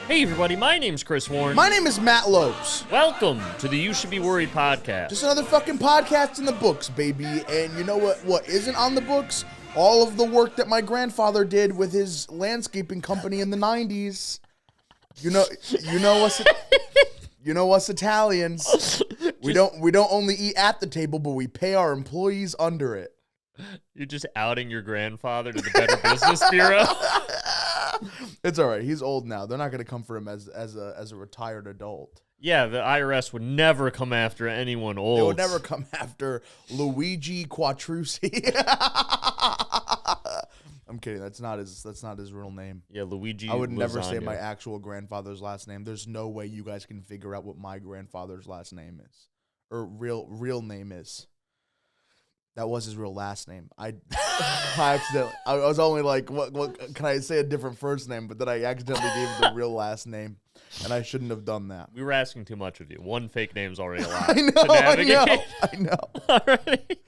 Hey everybody, my name's Chris Warren. My name is Matt Lopes. Welcome to the You Should Be Worried podcast. Just another fucking podcast in the books, baby. And you know what isn't on the books? All of the work that my grandfather did with his landscaping company in the 90s. You know us Italians. We don't only eat at the table, but we pay our employees under it. You're just outing your grandfather to the Better Business Bureau. It's all right. He's old now. They're not going to come for him as a retired adult. Yeah, the IRS would never come after anyone old. They would never come after Luigi Quattrucci. I'm kidding. That's not his real name. Yeah, Luigi. I would never say Lasagna. my actual grandfather's last name. There's no way you guys can figure out what my grandfather's last name is, or real name is. That was his real last name. I was only like, what can I say a different first name? But then I accidentally gave him the real last name, and I shouldn't have done that. We were asking too much of you. One fake name's already a lot. I know. Alrighty.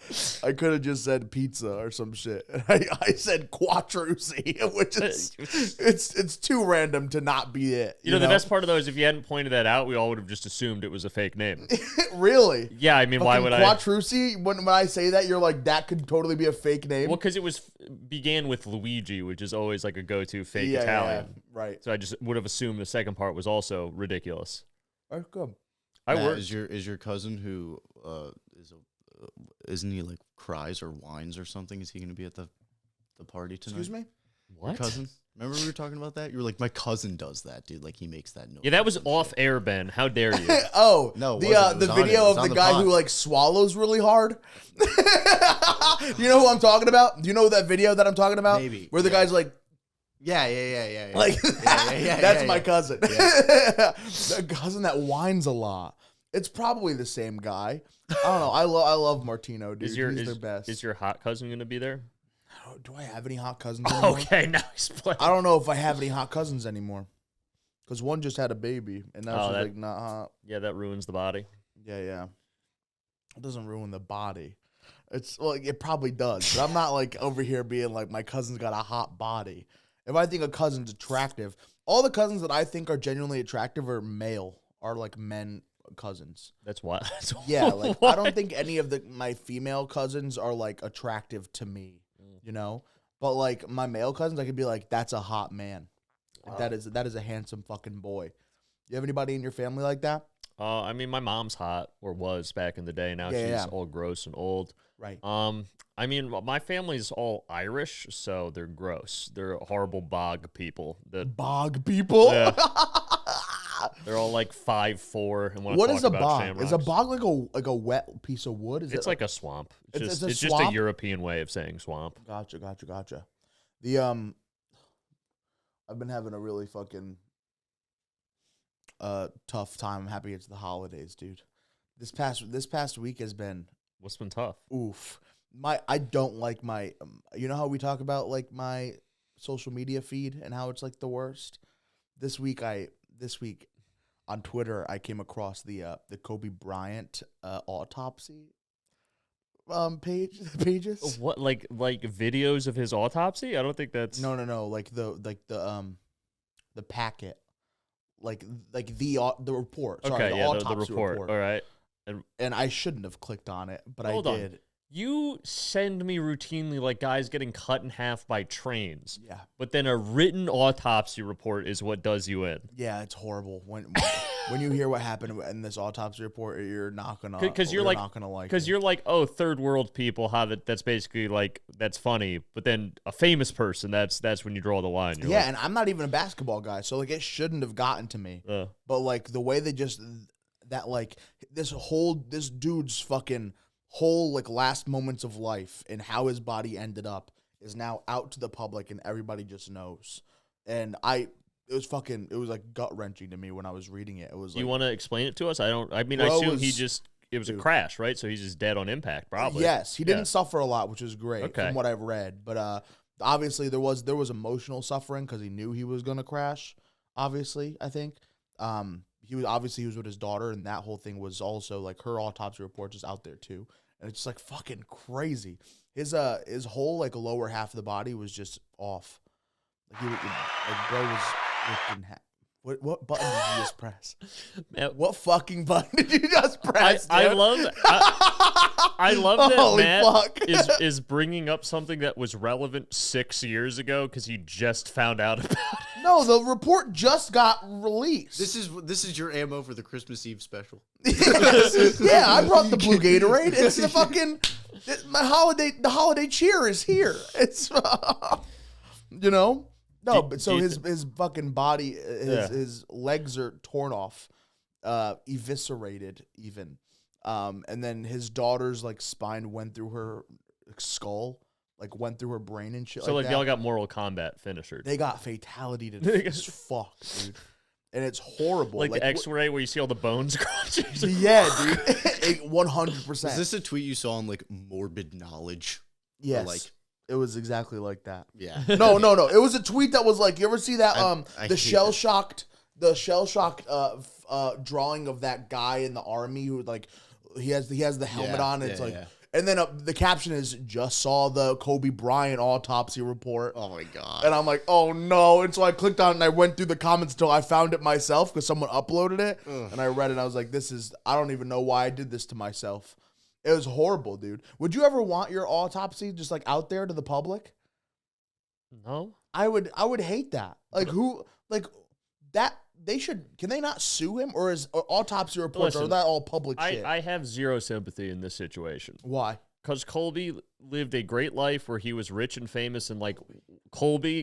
I could have just said pizza or some shit. I said Quattrucci, which is it's too random to not be it. You know, the best part of those, if you hadn't pointed that out, we all would have just assumed it was a fake name. Really? Yeah, I mean, why would I? Quattrucci, when I say that, you're like, that could totally be a fake name. Well, because it began with Luigi, which is always like a go-to fake Italian. Yeah, right. So I just would have assumed the second part was also ridiculous. All right, good. Matt, is your cousin who isn't he like cries or whines or something? Is he going to be at the party tonight? Excuse me? What? Your cousin? Remember we were talking about that? You were like, my cousin does that, dude. Like he makes that noise. Yeah, that was off air, Ben. How dare you? Oh, No, the video of the guy who like swallows really hard. You know who I'm talking about? Do you know that video that I'm talking about? Maybe. Where the guy's like, Yeah. like that's my cousin. Yeah. The cousin that whines a lot. It's probably the same guy. I don't know. I love Martino, dude. He's their best. Is your hot cousin going to be there? Do I have any hot cousins anymore? Okay, now he's playing. I don't know if I have any hot cousins anymore. Because one just had a baby, and now she's like not hot. Yeah, that ruins the body. Yeah. It doesn't ruin the body. It probably does. But I'm not like over here being like my cousin's got a hot body. If I think a cousin's attractive, all the cousins that I think are genuinely attractive are male, are like men cousins. That's what. Yeah, like I don't think any of my female cousins are like attractive to me, you know? But like my male cousins, I could be like, that's a hot man. Like, that is a handsome fucking boy. You have anybody in your family like that? I mean, my mom's hot, or was back in the day. Now she's all gross and old. Right. I mean, my family's all Irish, so they're gross. They're horrible bog people. Bog people? Yeah. They're all like 5'4" and want to What talk is a about bog? shamrocks. Is a bog like a wet piece of wood? It's like a swamp. It's a just a swamp? European way of saying swamp. Gotcha. The I've been having a really fucking tough time. I'm happy it's the holidays, dude. This past week has been What's been tough? oof. I don't like my you know how we talk about like my social media feed and how it's like the worst. This week on Twitter I came across the Kobe Bryant autopsy pages. What, like videos of his autopsy? I don't think that's No, like the packet, like the report. Sorry, okay. the Yeah, autopsy the report. All right. And I shouldn't have clicked on it, but Hold I on. did. You send me routinely like guys getting cut in half by trains. Yeah, But then a written autopsy report is what does you in. yeah, it's horrible when you hear what happened in this autopsy report. You're not gonna not gonna like because it. you're like, oh, third world people have it. That's basically like that's funny. But then a famous person, that's when you draw the line. You're And I'm not even a basketball guy, so like it shouldn't have gotten to me. But like the way they just that like this dude's fucking whole like last moments of life and how his body ended up is now out to the public and everybody just knows. And it was like gut wrenching to me when I was reading it. It was like, you want to explain it to us? I assume it was a crash, right? So he's just dead on impact, probably. Yes, he didn't suffer a lot, which is great Okay. from what I've read. But obviously there was emotional suffering because he knew he was gonna crash. Obviously, I think he was with his daughter, and that whole thing was also like her autopsy report is out there too, and it's just like fucking crazy. His whole like lower half of the body was just off. Like bro was ripped in half. What button did you just press? Man, What fucking button did you just press? I dude? love that Holy Matt fuck. is bringing up something that was relevant 6 years ago because he just found out about it. No, the report just got released. This is your ammo for the Christmas Eve special. Yeah, I brought the blue Gatorade. It's the fucking the holiday cheer is here. It's you know. No, but so his fucking body, his legs are torn off, eviscerated even, and then his daughter's like spine went through her skull, like went through her brain and shit. So like that. they all got Mortal Kombat finishers. They got fatality to as fuck, dude, and it's horrible. Like the X-ray where you see all the bones crunching. Yeah, dude, 100%. Is this a tweet you saw on like Morbid Knowledge? Yes. Or, like, it was exactly like that. yeah. No. It was a tweet that was like, you ever see that I the hate shell shocked drawing of that guy in the army who like he has the helmet on and it's like and then the caption is just saw the Kobe Bryant autopsy report. Oh my god. And I'm like, oh no. And so I clicked on it and I went through the comments until I found it myself because someone uploaded it. And I read it and I was like, I don't even know why I did this to myself. It was horrible, dude. Would you ever want your autopsy just like out there to the public? No. I would hate that. Like that they should, can they not sue him or is autopsy reports, or Listen, are that all public shit? I have zero sympathy in this situation. Why? Because Colby lived a great life where he was rich and famous and like Colby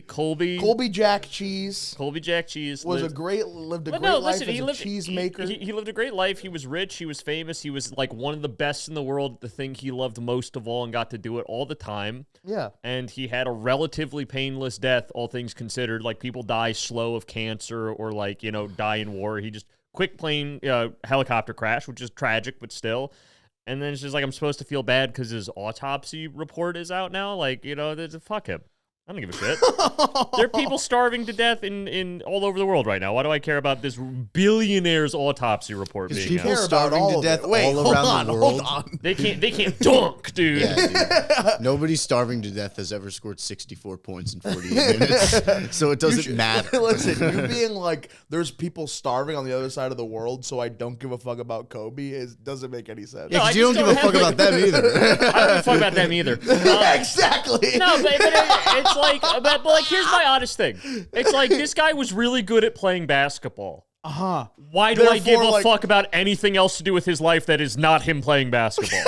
Jack Cheese Jack Cheese lived a great life as a cheesemaker. He lived a great life. He was rich. He was famous. He was like one of the best in the world. The thing he loved most of all and got to do it all the time. Yeah. And he had a relatively painless death, all things considered. Like people die slow of cancer or like, die in war. He just quick plane helicopter crash, which is tragic, but still. And then it's just like, I'm supposed to feel bad because his autopsy report is out now. Like, fuck him. I don't give a shit. There are people starving to death in all over the world right now. Why do I care about this billionaire's autopsy report being people out? starving to death all around the world. They can't dunk, dude. Yeah, dude. Nobody starving to death has ever scored 64 points in 48 minutes. So it doesn't matter. Listen, you being like, there's people starving on the other side of the world, so I don't give a fuck about Kobe doesn't make any sense. Yeah, No, you don't give a fuck about them either. I don't give a fuck about them either. Exactly. No, but it's like, but like, here's my honest thing. It's like, this guy was really good at playing basketball. Uh-huh. Why do I give a like, fuck about anything else to do with his life that is not him playing basketball?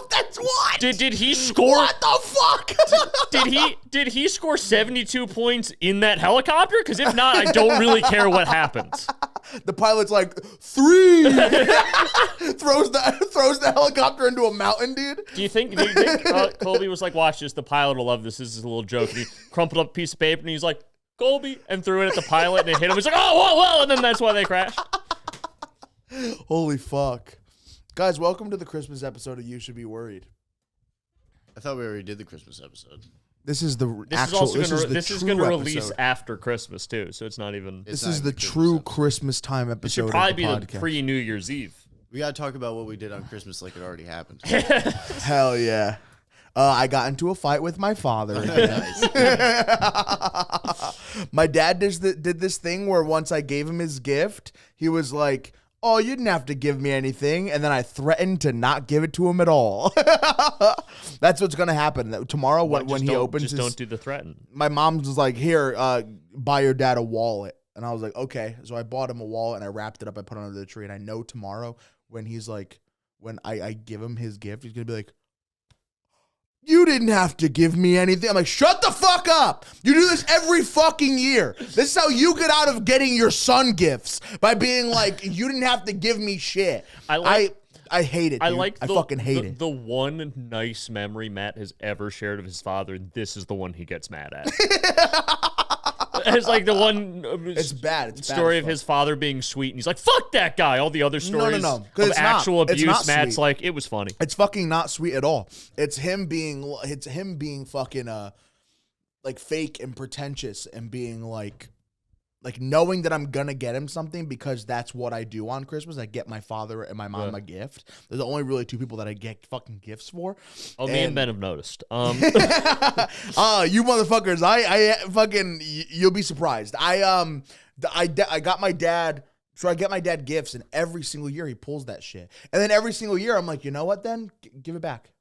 That's what? Did he score? What the fuck? Did he score 72 points in that helicopter? Because if not, I don't really care what happens. The pilot's like, 3! throws the helicopter into a mountain, dude. Do you think Colby was like, watch this, the pilot will love this. This is a little joke. And he crumpled up a piece of paper and he's like, Colby, and threw it at the pilot and it hit him. He's like, oh, whoa, and then that's why they crashed. Holy fuck. Guys, welcome to the Christmas episode of You Should Be Worried. I thought we already did the Christmas episode. This is the This is going to release episode. after Christmas too, so it's not even. This is the true Christmas time episode. It should probably of be the the podcast. pre-New Year's Eve. We got to talk about what we did on Christmas like it already happened. Hell yeah. I got into a fight with my father. Nice. My dad did this thing where once I gave him his gift, he was like, oh, you didn't have to give me anything. And then I threatened to not give it to him at all. That's what's going to happen. Tomorrow when he opens just don't do the threaten. My mom was like, here, buy your dad a wallet. And I was like, okay. So I bought him a wallet and I wrapped it up. I put it under the tree. And I know tomorrow when he's like, when I give him his gift, he's going to be like, you didn't have to give me anything. I'm like, shut the fuck up. You do this every fucking year. This is how you get out of getting your son gifts, by being like, you didn't have to give me shit. I hate it, dude. I fucking hate it. The one nice memory Matt has ever shared of his father, this is the one he gets mad at. It's like the one it's bad. It's story bad of his father being sweet, and he's like, fuck that guy. All the other stories No. of actual It's abuse, not Matt's sweet. like, it was funny. It's fucking not sweet at all. It's him being fucking like fake and pretentious and being like like knowing that I'm gonna get him something because that's what I do on Christmas. I get my father and my mom a gift. There's only really 2 people that I get fucking gifts for. Oh, me and Ben have noticed. You motherfuckers, I fucking, you'll be surprised. I got my dad. So I get my dad gifts, and every single year he pulls that shit. And then every single year I'm like, you know what? Then give it back.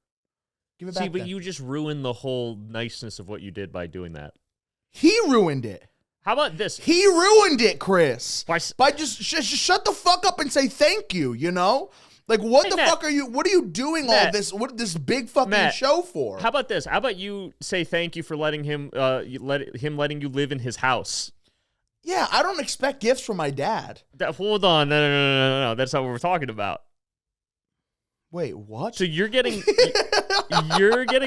Give it back. See, but then. you just ruined the whole niceness of what you did by doing that. He ruined it. How about this? He ruined it, Chris. By just shut the fuck up and say thank you, you know? Like, what the fuck are you, what are you doing all this, what this big fucking show for? How about this? How about you say thank you for letting him, letting you live in his house? Yeah, I don't expect gifts from my dad. Hold on. No. That's not what we're talking about. Wait, what? So you're getting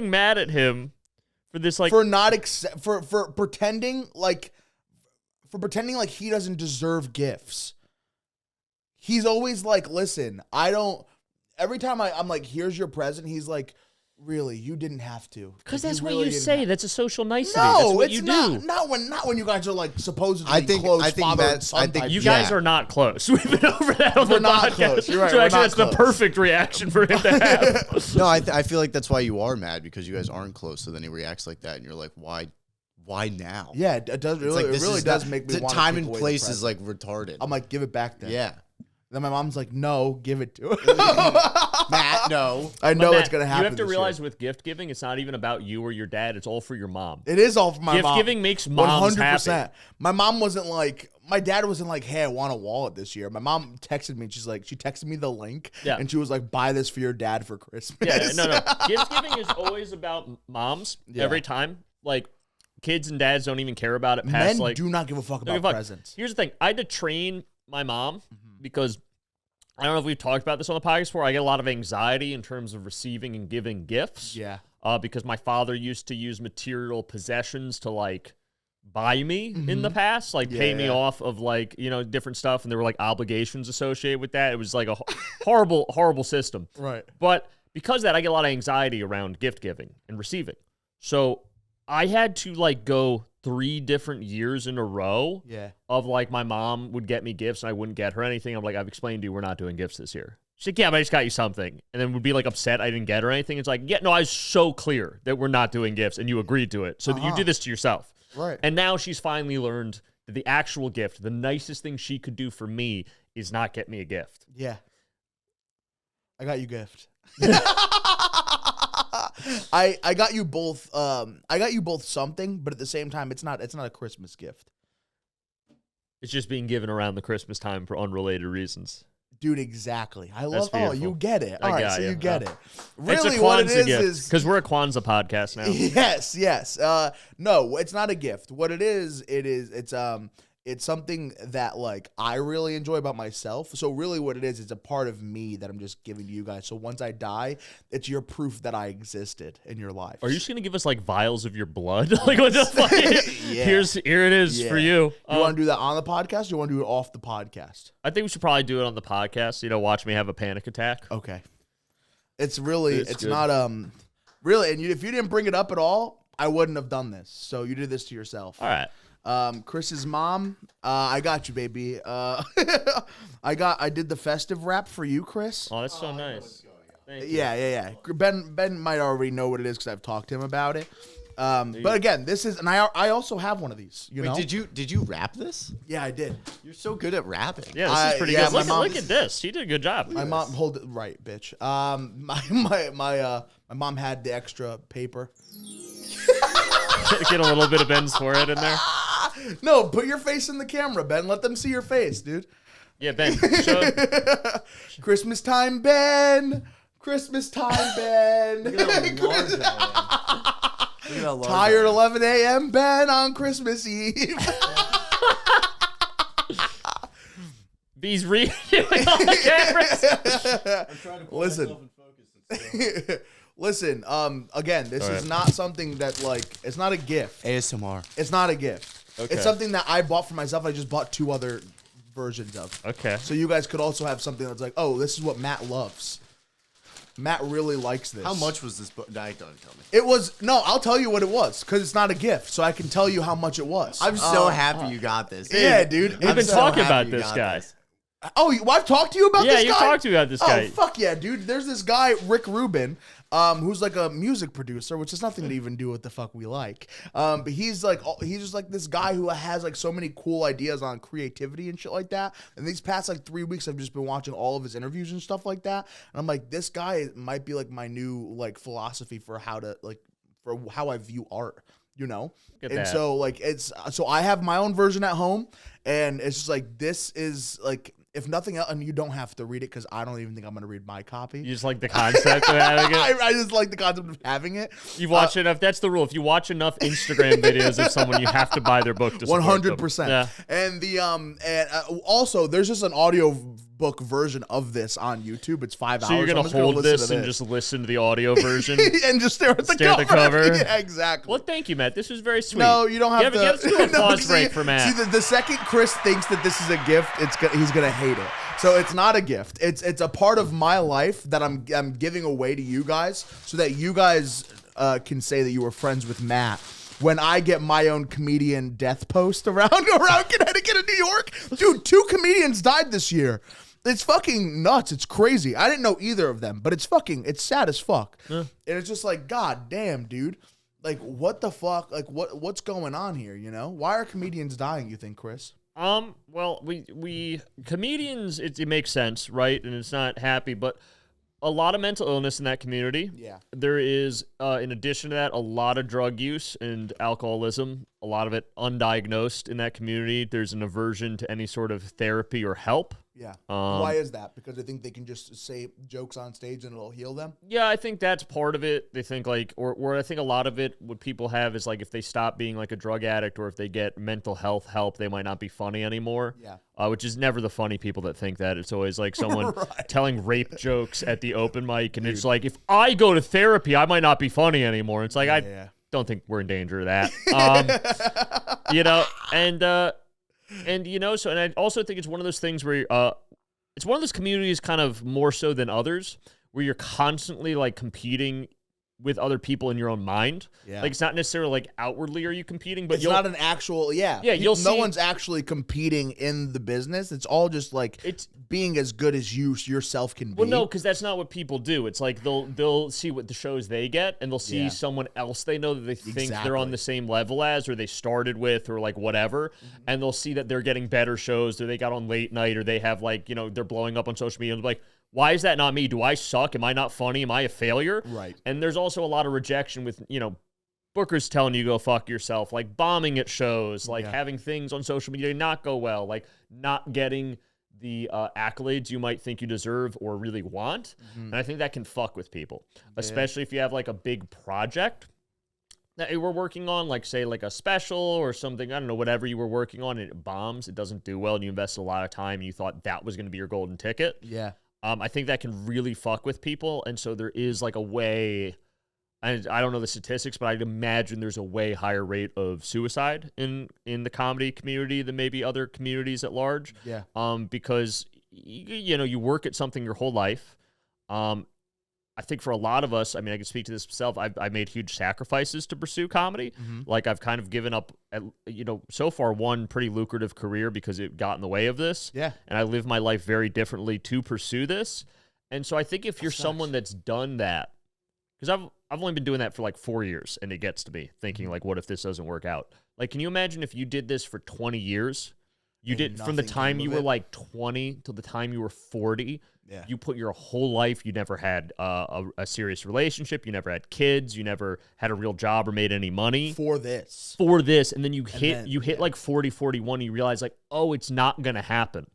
mad at him for this, like, for pretending like he doesn't deserve gifts. He's always like, listen, I don't. Every time I'm like, here's your present. He's like, really, you didn't have to. Because that's what you say. That's a social nicety. No, that's what it's you not. do. Not when you guys are like supposedly close father and son. You guys are not close. We've been over that on the podcast. Close. You're right. So actually, that's the perfect reaction for him to have. No, I feel like that's why you are mad, because you guys aren't close. So then he reacts like that, and you're like, why now? Yeah, it does. It really does make me want to time and place is like retarded. I'm like, give it back then. Yeah. Then my mom's like, no, give it to him. Matt, no. I know it's going to happen. You have to realize with gift giving, it's not even about you or your dad. It's all for your mom. It is all for my mom. Gift giving makes moms 100%. Happy. My mom wasn't like, my dad wasn't like, hey, I want a wallet this year. My mom texted me. She's like, she texted me the link. Yeah. And she was like, buy this for your dad for Christmas. Yeah, no. Gift giving is always about moms every time. Like, kids and dads don't even care about it past, Men do not give a fuck about presents. Here's the thing. I had to train my mom because I don't know if we've talked about this on the podcast before. I get a lot of anxiety in terms of receiving and giving gifts. Yeah. Because my father used to use material possessions to, like, buy me in the past, like pay me off of, like, you know, different stuff. And there were, like, obligations associated with that. It was like a horrible, horrible system. Right. But because of that, I get a lot of anxiety around gift giving and receiving. So I had to, like, go 3 different years in a row of, like, my mom would get me gifts and I wouldn't get her anything. I'm like, I've explained to you we're not doing gifts this year. She's like, yeah, but I just got you something. And then would be, like, upset I didn't get her anything. It's like, yeah, no, I was so clear that we're not doing gifts and you agreed to it. So you did this to yourself. Right. And now she's finally learned that the actual gift, the nicest thing she could do for me is not get me a gift. Yeah. I got you a gift. I got you both something, but at the same time it's not a Christmas gift. It's just being given around the Christmas time for unrelated reasons. Dude, exactly. I love you get it. All right, so you get it. Really, it's a what it is because we're a Kwanzaa podcast now. Yes. No, it's not a gift. What it's something that, like, I really enjoy about myself. So really what it is, it's a part of me that I'm just giving to you guys. So once I die, it's your proof that I existed in your life. Are you just going to give us, like, vials of your blood? Like, what the fuck? Here it is for you. You want to do that on the podcast or you want to do it off the podcast? I think we should probably do it on the podcast. You know, watch me have a panic attack. Okay. It's really, it's not, really, and if you didn't bring it up at all, I wouldn't have done this. So you did this to yourself. All right. Chris's mom, I got you, baby. I did the festive wrap for you, Chris. Oh, that's so nice. Thank you. Yeah. Ben might already know what it is because I've talked to him about it. But again, this is, and I also have one of these. You know? Did you wrap this? Yeah, I did. You're so good at rapping. Yeah, this is pretty good. Look at this. He did a good job. My mom, hold it right, bitch. My mom had the extra paper. Get a little bit of Ben's forehead in there. No, put your face in the camera, Ben. Let them see your face, dude. Yeah, Ben. Christmas time, Ben. Christmas time, Ben. Look at that large Tired 11 a.m., Ben, on Christmas Eve. He's reading all the cameras. I'm trying to put myself in focus. Listen, again, this is not something that, like, it's not a gift. ASMR. It's not a gift. Okay. It's something that I bought for myself. I just bought 2 other versions of. Okay. So you guys could also have something that's like, oh, this is what Matt loves. Matt really likes this. How much was this book? No, don't tell me. It was I'll tell you what it was because it's not a gift, so I can tell you how much it was. I'm so happy you got this. Yeah, dude. We've been talking about this guy. Oh, I've talked to you about this guy? Yeah, you talked to me about this guy. Oh, fuck yeah, dude. There's this guy, Rick Rubin, who's like a music producer, which has nothing to even do with the fuck we like. But he's just like this guy who has like so many cool ideas on creativity and shit like that. And these past like 3 weeks, I've just been watching all of his interviews and stuff like that. And I'm like, this guy might be like my new like philosophy for how I view art. You know, so like so I have my own version at home, and it's just like this is like. If nothing else, and you don't have to read it because I don't even think I'm going to read my copy. You just like the concept of having it? I just like the concept of having it. You watch enough. That's the rule. If you watch enough Instagram videos of someone, you have to buy their book to support 100%. Yeah. And also, there's just an audio book version of this on YouTube. It's 5 hours. So you're going to hold this and just listen to the audio version? And just stare at the cover. Yeah, exactly. Well, thank you, Matt. This was very sweet. No, you don't have to. Give us a pause break for Matt. See, the second Chris thinks that this is a gift, he's going to hate it. So it's not a gift. It's a part of my life that I'm giving away to you guys so that you guys can say that you were friends with Matt. When I get my own comedian death post around Connecticut and New York. Dude, 2 comedians died this year. It's fucking nuts. It's crazy. I didn't know either of them, but it's sad as fuck. Yeah. And it's just like, God damn, dude. Like, what the fuck? Like, what's going on here, you know? Why are comedians dying, you think, Chris? Well, we comedians, it makes sense, right? And it's not happy, but a lot of mental illness in that community. Yeah. There is, in addition to that, a lot of drug use and alcoholism, a lot of it undiagnosed in that community. There's an aversion to any sort of therapy or help. Yeah. Why is that? Because they think they can just say jokes on stage and it'll heal them? Yeah, I think that's part of it. They think like, or I think a lot of it, what people have is like if they stop being like a drug addict or if they get mental health help, they might not be funny anymore. Yeah. Which is never the funny people that think that. It's always like someone telling rape jokes at the open mic. And it's like, if I go to therapy, I might not be funny anymore. It's like, I don't think we're in danger of that. You know, and you know, and I also think it's one of those things where it's one of those communities kind of more so than others where you're constantly like competing with other people in your own mind. Yeah. Like it's not necessarily like outwardly are you competing, but it's not an actual you'll see. No one's actually competing in the business. It's all just like it's being as good as you yourself can be. Well, no, because that's not what people do. It's like they'll see what the shows they get and they'll see someone else they know that they think they're on the same level as or they started with or like whatever, and they'll see that they're getting better shows or they got on late night or they have like, you know, they're blowing up on social media and they're like, why is that not me? Do I suck? Am I not funny? Am I a failure? Right. And there's also a lot of rejection with, you know, bookers telling you go fuck yourself, like bombing at shows, like having things on social media not go well, like not getting the accolades you might think you deserve or really want. And I think that can fuck with people, especially if you have like a big project that we're working on, like say like a special or something, I don't know, whatever you were working on and it bombs, it doesn't do well and you invested a lot of time and you thought that was going to be your golden ticket. Yeah. I think that can really fuck with people, and so there is like a way, and I don't know the statistics, but I'd imagine there's a way higher rate of suicide in the comedy community than maybe other communities at large. Yeah. Because you know you work at something your whole life. I think for a lot of us, I mean, I can speak to this myself. I made huge sacrifices to pursue comedy. Like I've kind of given up, you know, so far one pretty lucrative career because it got in the way of this. Yeah. And I live my life very differently to pursue this. And so I think if you're someone that's done that, because I've only been doing that for like 4 years, and it gets to me thinking like, what if this doesn't work out? Like, can you imagine if you did this for 20 years? You did from the time you were like 20 till the time you were 40. Yeah. You put your whole life, you never had a serious relationship, you never had kids, you never had a real job or made any money. For this. And then you hit like 40, 41, and you realize like, oh, it's not going to happen.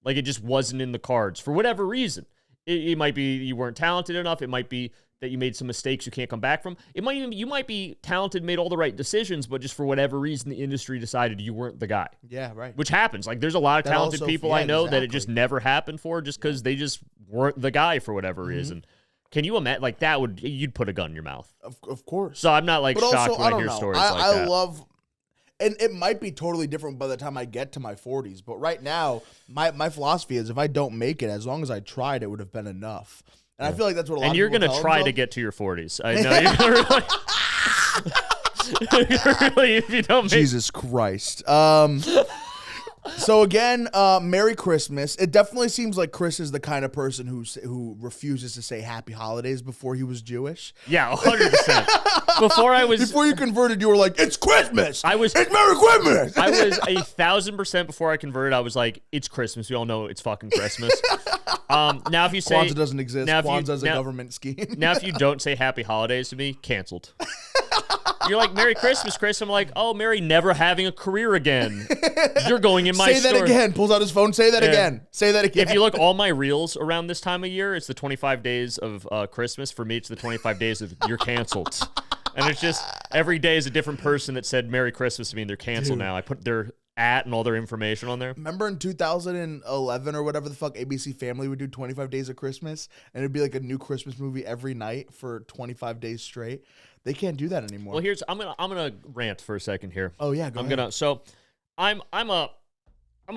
Like it just wasn't in the cards for whatever reason. It might be you weren't talented enough. It might be that you made some mistakes you can't come back from. It might even you might be talented, made all the right decisions, but just for whatever reason the industry decided you weren't the guy. Yeah, right. Which happens. Like there's a lot of talented people I know that it just never happened for just because they just weren't the guy for whatever reason. Can you imagine like that you'd put a gun in your mouth? Of course. So I'm not like but shocked also, when I hear stories like that. I love, and it might be totally different by the time I get to my 40s, but right now my philosophy is if I don't make it, as long as I tried, it would have been enough. And I feel like that's what a lot and of you're people going to tell try to themselves. get to your 40s. I know you're gonna really if you don't make Jesus Christ. So again, Merry Christmas. It definitely seems like Chris is the kind of person who refuses to say Happy Holidays before he was Jewish. Yeah, 100%. Before you converted, you were like, "It's Christmas. It's Merry Christmas." I was 1,000% before I converted. I was like, "It's Christmas. We all know it's fucking Christmas." Now if you say Kwanzaa doesn't exist. Kwanzaa is a government scheme. Now if you don't say Happy Holidays to me, canceled. You're like, "Merry Christmas, Chris." I'm like, "Oh, Merry never having a career again. You're going in my Say that store." again. Pulls out his phone. Say that again. Say that again. If you look all my reels around this time of year, it's the 25 days of Christmas. For me, it's the 25 days of you're canceled. And it's just every day is a different person that said Merry Christmas to me and they're canceled now. I put their @ and all their information on there. Remember in 2011 or whatever the fuck, ABC Family would do 25 Days of Christmas, and it'd be like a new Christmas movie every night for 25 days straight. They can't do that anymore. Well, I'm gonna rant for a second here. Oh yeah, go ahead. So I'm a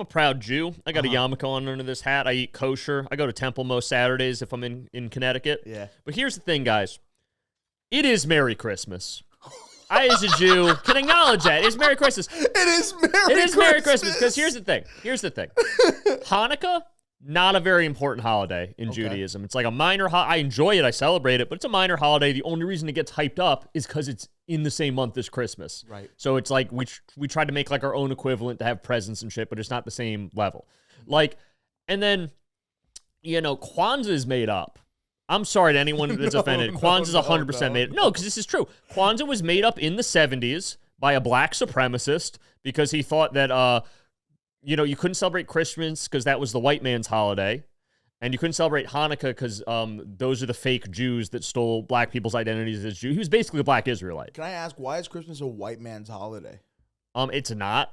proud Jew. I got a yarmulke on under this hat. I eat kosher. I go to temple most Saturdays if I'm in Connecticut. Yeah. But here's the thing, guys. It is Merry Christmas. I, as a Jew, can acknowledge that. It's Merry Christmas. It is Merry Christmas. Because here's the thing. Hanukkah, not a very important holiday in Judaism. It's like a minor I enjoy it. I celebrate it, but it's a minor holiday. The only reason it gets hyped up is because it's in the same month as Christmas. Right. So it's like we tried to make like our own equivalent to have presents and shit, but it's not the same level. Like, and then, Kwanzaa is made up. I'm sorry to anyone that's offended. Kwanzaa is 100% made up. No, because this is true. Kwanzaa was made up in the 70s by a black supremacist because he thought that, you couldn't celebrate Christmas because that was the white man's holiday. And you couldn't celebrate Hanukkah because those are the fake Jews that stole black people's identities as Jews. He was basically a black Israelite. Can I ask, why is Christmas a white man's holiday? It's not.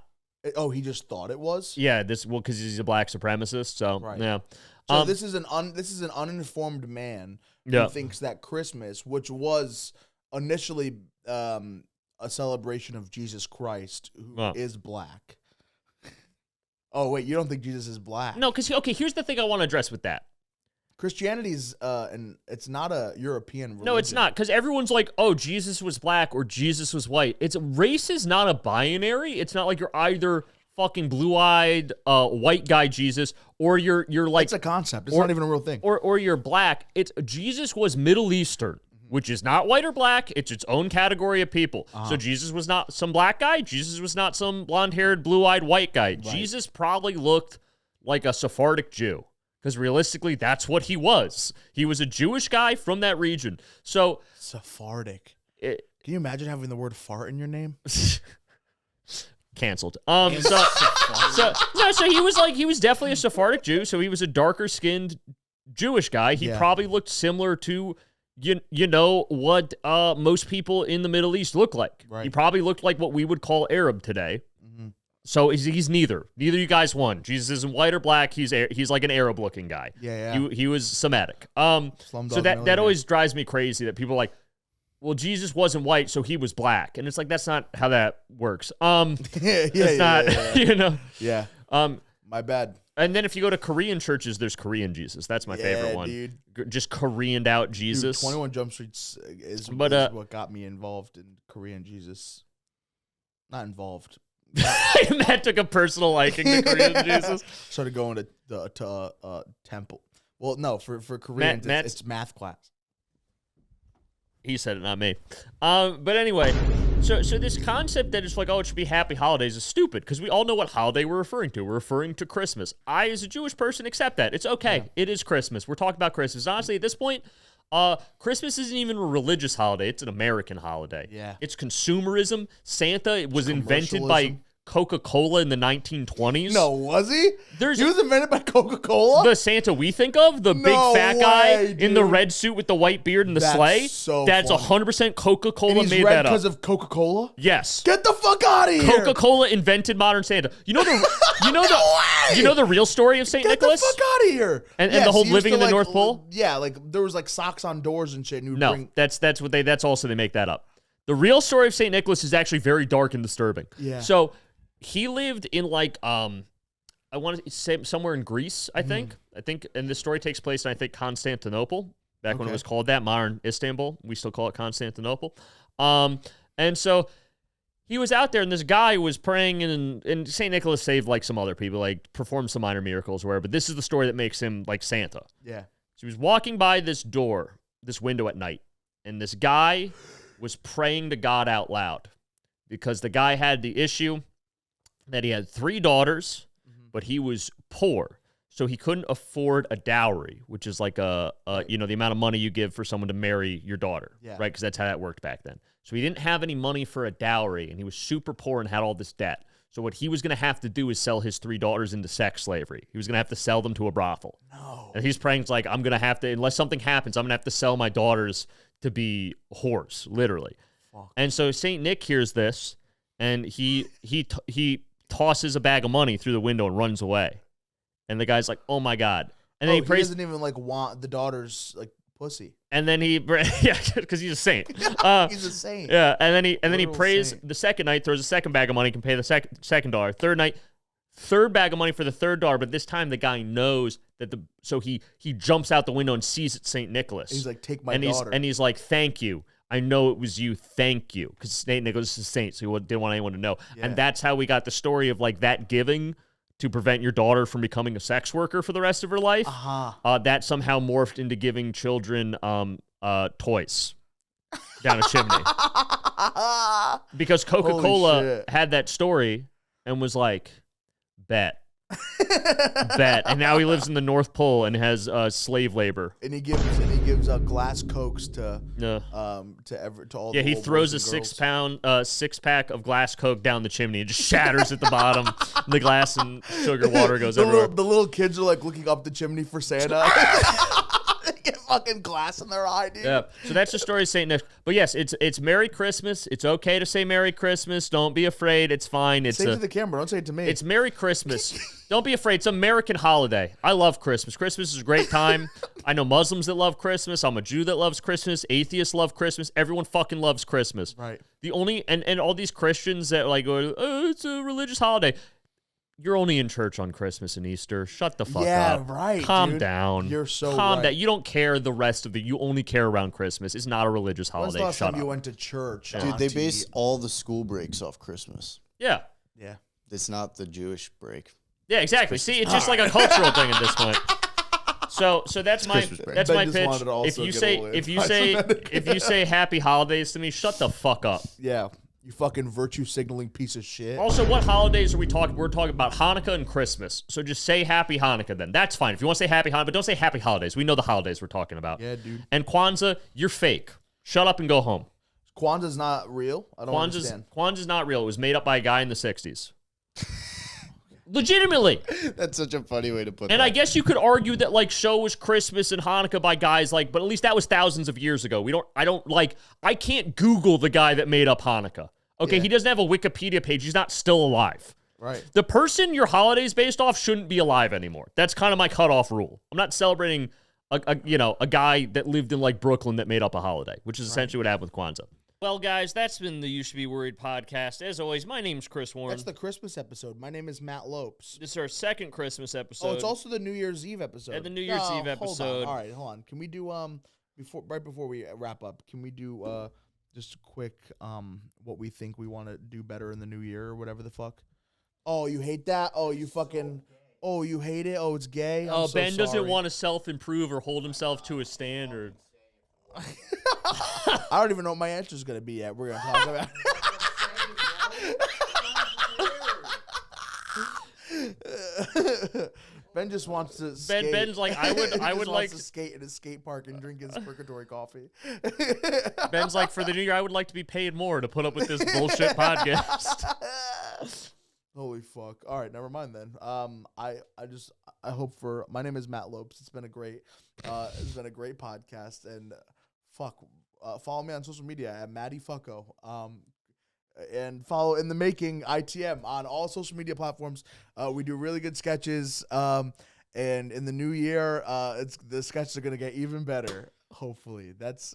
He just thought it was? Yeah, because he's a black supremacist. So, right. Yeah. So this is an uninformed man who thinks that Christmas, which was initially a celebration of Jesus Christ, who is black. Oh wait, you don't think Jesus is black? No, because here's the thing I want to address with that. Christianity's it's not a European religion. No, it's not, because everyone's like, oh, Jesus was black or Jesus was white. Race is not a binary. It's not like you're either fucking blue-eyed white guy Jesus, or you're like, it's a concept. It's not even a real thing. Or you're black. Jesus was Middle Eastern, which is not white or black. It's its own category of people. So Jesus was not some black guy. Jesus was not some blonde-haired, blue-eyed white guy. Right. Jesus probably looked like a Sephardic Jew, because realistically, that's what he was. He was a Jewish guy from that region. So Sephardic. Can you imagine having the word fart in your name? Canceled. So he was definitely a Sephardic Jew. So he was a darker skinned Jewish guy. He probably looked similar to what most people in the Middle East look like. Right. He probably looked like what we would call Arab today. Mm-hmm. So he's neither. Neither you guys won. Jesus isn't white or black. He's like an Arab looking guy. Yeah. He was Semitic. So that always drives me crazy that people are like, well, Jesus wasn't white, so he was black. And it's like, that's not how that works. Yeah. My bad. And then if you go to Korean churches, there's Korean Jesus. That's my favorite one. Dude. Just Koreaned out Jesus. 21 Jump Streets is what got me involved in Korean Jesus. Not involved. Matt took a personal liking to Korean Jesus. Started going to temple. Well, no, for Korean, it's math class. He said it, not me. But anyway, so this concept that it's like, oh, it should be Happy Holidays is stupid, because we all know what holiday we're referring to. We're referring to Christmas. I, as a Jewish person, accept that. It's okay. Yeah. It is Christmas. We're talking about Christmas. Honestly, at this point, Christmas isn't even a religious holiday. It's an American holiday. Yeah. It's consumerism. Santa was invented by Coca-Cola in the 1920s. No, was he? He was invented by Coca-Cola? The Santa we think of, the big fat guy in the red suit with the white beard and the sleigh. That's 100% Coca-Cola made that up. Because of Coca-Cola? Yes. Get the fuck out of here. Coca-Cola invented modern Santa. You know the real story of St. Nicholas? Get the fuck out of here. And the whole living in the North Pole? Yeah, like there was like socks on doors and shit. And that's also they make that up. The real story of St. Nicholas is actually very dark and disturbing. Yeah. So he lived in like I want to say somewhere in Greece, I think. And this story takes place in, I think, Constantinople, back when it was called that, modern Istanbul. We still call it Constantinople. And so he was out there, and this guy was praying, and St. Nicholas saved, like, some other people, like, performed some minor miracles or whatever, but this is the story that makes him, like, Santa. Yeah. So he was walking by this window at night, and this guy was praying to God out loud because the guy had the issue that he had 3 daughters, but he was poor. So he couldn't afford a dowry, which is like the amount of money you give for someone to marry your daughter, right? Because that's how that worked back then. So he didn't have any money for a dowry, and he was super poor and had all this debt. So what he was going to have to do is sell his 3 daughters into sex slavery. He was going to have to sell them to a brothel. No. And he's praying, like, I'm going to have to, unless something happens, I'm going to have to sell my daughters to be whores, literally. Fuck. And so St. Nick hears this, and he tosses a bag of money through the window and runs away. And the guy's like, "Oh my God!" And then he prays. He doesn't even like want the daughter's like pussy. And then because he's a saint. He's a saint. Yeah, and then he prays the second night, throws a second bag of money, can pay the second daughter. Third night, third bag of money for the third daughter, but this time the guy knows that so he jumps out the window and sees it's St. Nicholas. He's like, "Take my daughter," and he's like, "Thank you. I know it was you. Thank you," because St. Nicholas is a saint, so he didn't want anyone to know. Yeah. And that's how we got the story of like that giving to prevent your daughter from becoming a sex worker for the rest of her life. That somehow morphed into giving children toys down a chimney. Because Coca-Cola had that story and was like, bet. And now he lives in the North Pole and has slave labor. And he gives glass Cokes to all. Yeah, he throws a 6-pack of glass Coke down the chimney and just shatters at the bottom. The glass and sugar water goes everywhere. The little kids are like looking up the chimney for Santa. They get fucking glass in their eye, dude. Yeah. So that's the story of St. Nick. But yes, it's Merry Christmas. It's okay to say Merry Christmas. Don't be afraid. It's fine. Say it to the camera. Don't say it to me. It's Merry Christmas. Don't be afraid. It's an American holiday. I love Christmas. Christmas is a great time. I know Muslims that love Christmas. I'm a Jew that loves Christmas. Atheists love Christmas. Everyone fucking loves Christmas. Right. The only and all these Christians that like go, oh, it's a religious holiday. You're only in church on Christmas and Easter. Shut the fuck up. Yeah, right. Calm down. You're so calm right. down. You don't care the rest of the. You only care around Christmas. It's not a religious holiday. When's the last time you up. went to church? Dude, they base all the school breaks off Christmas. Yeah. Yeah. It's not the Jewish break. Yeah, exactly. See, it's just like a cultural thing at this point. So that's my pitch. If you say Happy Holidays to me, shut the fuck up. Yeah. You fucking virtue signaling piece of shit. Also, what holidays are we talking? We're talking about Hanukkah and Christmas. So just say Happy Hanukkah then. That's fine. If you want to say Happy Hanukkah, but don't say Happy Holidays. We know the holidays we're talking about. Yeah, dude. And Kwanzaa, you're fake. Shut up and go home. Kwanzaa's not real? I don't understand. Kwanzaa's not real. It was made up by a guy in the 60s. Legitimately. That's such a funny way to put it. And I guess you could argue that like show was Christmas and Hanukkah by guys like, but at least that was thousands of years ago. I can't Google the guy that made up Hanukkah. Okay, He doesn't have a Wikipedia page. He's not still alive. Right. The person your holiday's based off shouldn't be alive anymore. That's kind of my cutoff rule. I'm not celebrating a guy that lived in like Brooklyn that made up a holiday, which is essentially what happened with Kwanzaa. Well, guys, that's been the You Should Be Worried podcast. As always, my name's Chris Warren. That's the Christmas episode. My name is Matt Lopes. This is our second Christmas episode. Oh, it's also the New Year's Eve episode. And the New Year's Eve episode. All right, hold on. Can we do before we wrap up? Can we do just a quick what we think we want to do better in the new year or whatever the fuck? Oh, you hate that? Oh, you fucking. Oh, you hate it? Oh, it's gay? I'm so Ben doesn't sorry. want to self-improve or hold himself to a standard. I don't even know what my answer is going to be yet. We're going to talk about Ben just wants to skate. Ben's like, I would like to skate in a skate park and drink his purgatory coffee. Ben's like, for the new year, I would like to be paid more to put up with this bullshit podcast. Holy fuck. All right, never mind then. I hope for my name is Matt Lopes. It's been a great podcast and follow me on social media at Matty Fucko. And follow In the Making ITM on all social media platforms. We do really good sketches. And in the new year, the sketches are gonna get even better. Hopefully, that's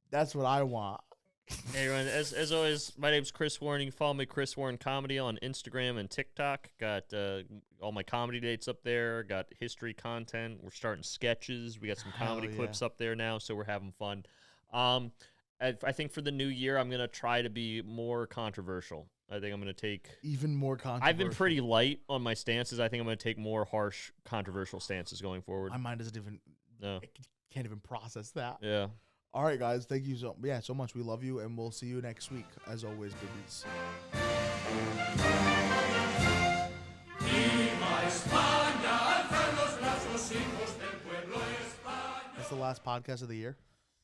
what I want. Hey, everyone. As always, my name's Chris Warren. You can follow me, Chris Warren Comedy, on Instagram and TikTok. Got all my comedy dates up there. Got history content. We're starting sketches. We got some comedy clips up there now, so we're having fun. I think for the new year, I'm gonna try to be more controversial. I think I'm gonna take even more controversial. I've been pretty light on my stances. I think I'm gonna take more harsh, controversial stances going forward. My mind doesn't even. No. Can't even process that. Yeah. All right, guys. Thank you so much. We love you, and we'll see you next week. As always, babies. That's the last podcast of the year.